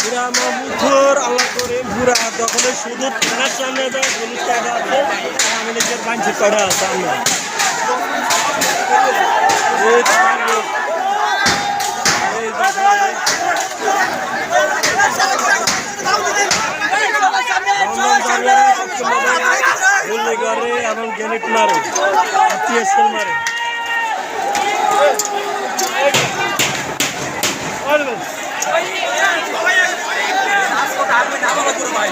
পুরা মাহমুদুর আল্লাহ করে পুরা দখলে শুধু থানার সামনে যায় পুলিশ কয়টা আছে আওয়ামী লীগের বাঞ্ছিত কয়টা আছে আমরা এবং গ্যানেট মারে টিএসএল মারে ভাই